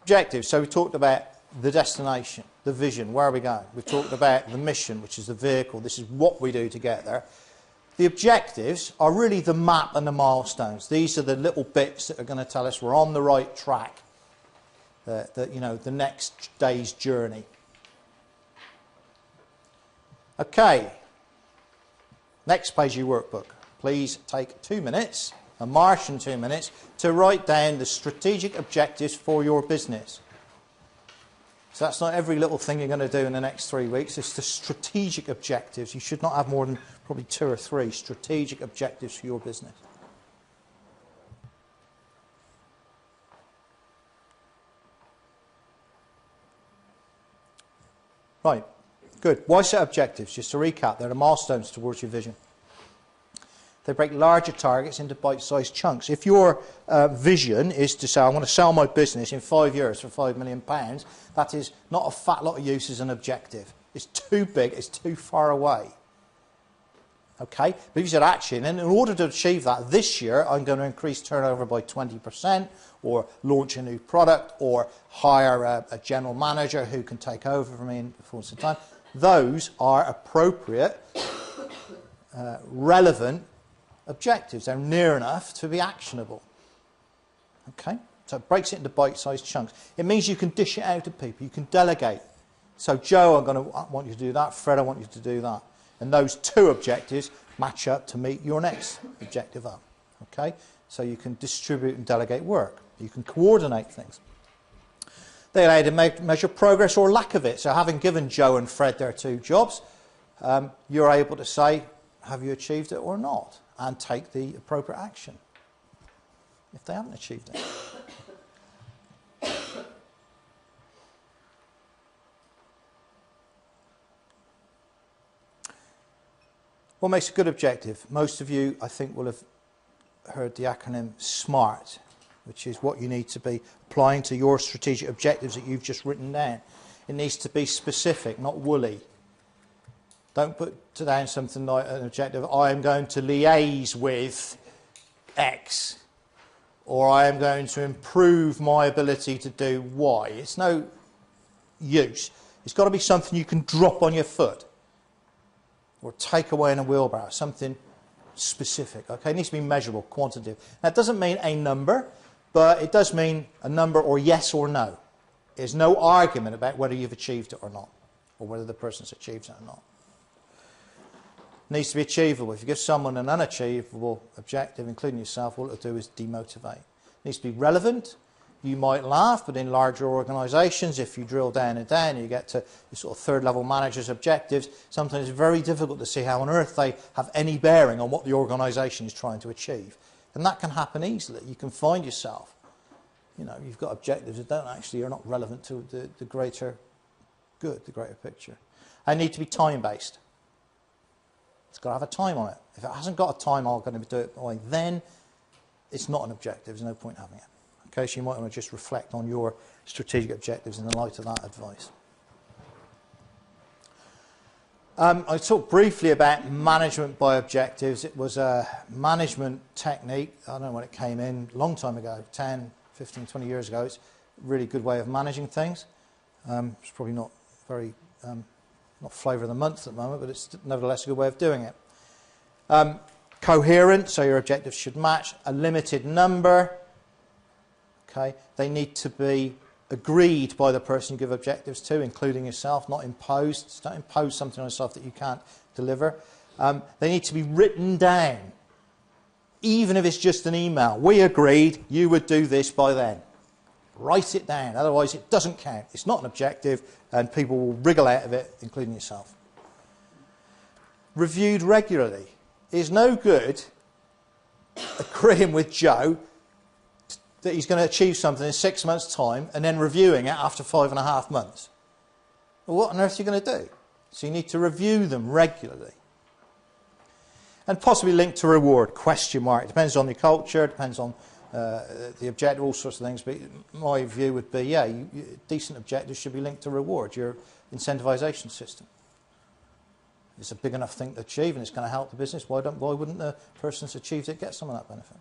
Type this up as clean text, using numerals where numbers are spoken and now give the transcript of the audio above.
Objectives. So we talked about the destination, the vision, where are we going? We've talked about the mission, which is the vehicle. This is what we do to get there. The objectives are really the map and the milestones. These are the little bits that are going to tell us we're on the right track, the next day's journey. Okay, next page of your workbook. Please take 2 minutes, a Martian 2 minutes, to write down the strategic objectives for your business. So that's not every little thing you're going to do in the next 3 weeks. It's the strategic objectives. You should not have more than probably 2 or 3 strategic objectives for your business. Right, good. Why set objectives? Just to recap, they're the milestones towards your vision. They break larger targets into bite-sized chunks. If your vision is to say, I want to sell my business in 5 years for £5 million, that is not a fat lot of use as an objective. It's too big, it's too far away. Okay? But if you said, actually, in order to achieve that this year, I'm going to increase turnover by 20%, or launch a new product, or hire a general manager who can take over from me in the fullness of time. Those are appropriate, relevant objectives. They're near enough to be actionable. Okay? So it breaks it into bite-sized chunks. It means you can dish it out to people. You can delegate. So, Joe, I want you to do that. Fred, I want you to do that. And those 2 objectives match up to meet your next objective up. Okay? So you can distribute and delegate work. You can coordinate things. They allow you to measure progress or lack of it. So having given Joe and Fred their 2 jobs, you're able to say, have you achieved it or not? And take the appropriate action if they haven't achieved it. What makes a good objective? Most of you, I think, will have heard the acronym SMART, which is what you need to be applying to your strategic objectives that you've just written down. It needs to be specific, not woolly. Don't put down something like an objective, I am going to liaise with X, or I am going to improve my ability to do Y. It's no use. It's got to be something you can drop on your foot, or take away in a wheelbarrow, something specific. Okay, it needs to be measurable, quantitative. Now, it doesn't mean a number, but it does mean a number or yes or no. There's no argument about whether you've achieved it or not, or whether the person's achieved it or not. It needs to be achievable. If you give someone an unachievable objective, including yourself, all it'll do is demotivate. It needs to be relevant. You might laugh, but in larger organisations, if you drill down and down, you get to the sort of 3rd-level managers' objectives, sometimes it's very difficult to see how on earth they have any bearing on what the organisation is trying to achieve. And that can happen easily. You can find yourself, you've got objectives that are not relevant to the greater good, the greater picture. They need to be time-based. It's got to have a time on it. If it hasn't got a time, I'm going to do it by then, it's not an objective. There's no point having it. Okay, so you might want to just reflect on your strategic objectives in the light of that advice. I talked briefly about management by objectives. It was a management technique. I don't know when it came in, a long time ago, 10, 15, 20 years ago. It's a really good way of managing things. It's probably not very... not flavour of the month at the moment, but it's nevertheless a good way of doing it. Coherent, so your objectives should match. A limited number. Okay, they need to be agreed by the person you give objectives to, including yourself, not imposed. So don't impose something on yourself that you can't deliver. They need to be written down, even if it's just an email. We agreed you would do this by then. Write it down, otherwise it doesn't count. It's not an objective, and people will wriggle out of it, including yourself. Reviewed regularly. It's no good agreeing with Joe that he's going to achieve something in 6 months' time and then reviewing it after 5.5 months. Well, what on earth are you going to do? So you need to review them regularly. And possibly linked to reward, question mark. It depends on your culture, it depends on the objective, all sorts of things. But my view would be, decent objectives should be linked to reward, your incentivisation system. It's a big enough thing to achieve and it's going to help the business. Why wouldn't the person that's achieved it get some of that benefit?